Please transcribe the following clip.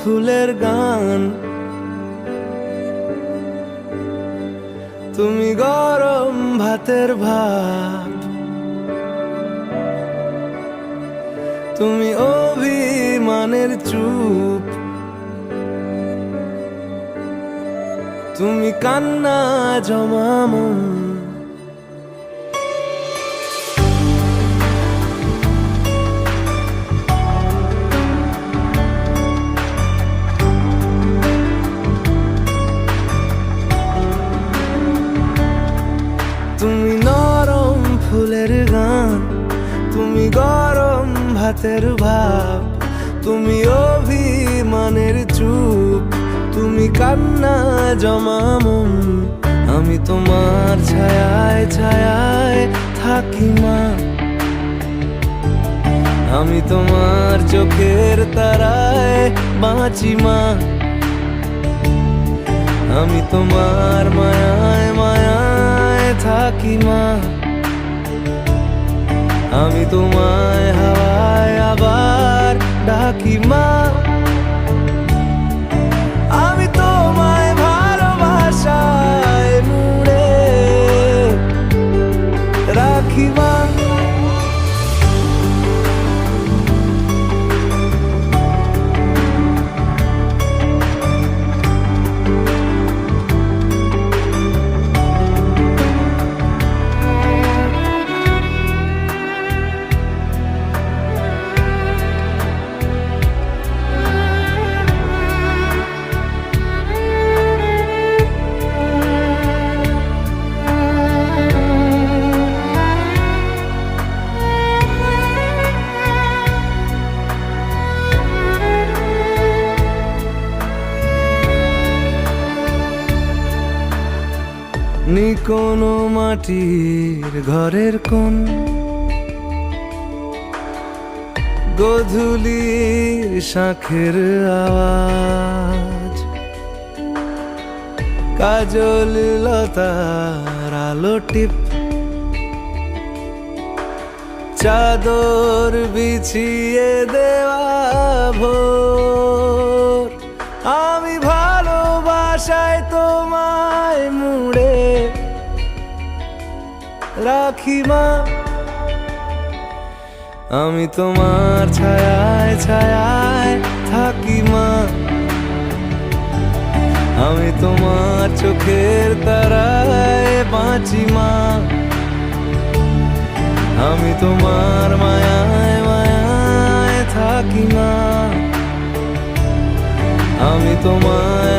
ফুলের গান, তুমি গরম ভাতের ভাত, তুমি অভিমানের চুপ, তুমি কান্না জমা মন। তুমি নরম ফুলের গান, তুমি গরম ভাতের ভাব, তুমি অভিমানের চুপ, তুমি কান্না জমা মন। আমি তোমার ছায়ায় ছায়ায় থাকি মা, আমি তোমার চোখের তারায় বাঁচি মা, আমি তোমার মায়ায় মায়ায় থাকি মা, আমি তোমায় হাওয়ায় আবার ডাকি মা, আমি তোমায় ভালোবাসায় মুড়ে রাখি মা। নি কোনো মাটির ঘরের কোন, গোধূলির শাঁখের আওয়াজ, কাজল লতার আলো টিপ, চাদর বিছিয়ে দেওয়া ভোর, আমি ভালোবাসায় তোমায় মুড়ে রাখি মা, আমি তোমার ছায়ায় ছায়ায় থাকি মা, আমি তোমার চোখের তারায় বাঁচি মা, আমি তোমার মায়ায় মায়ায় থাকি মা, আমি তোমায়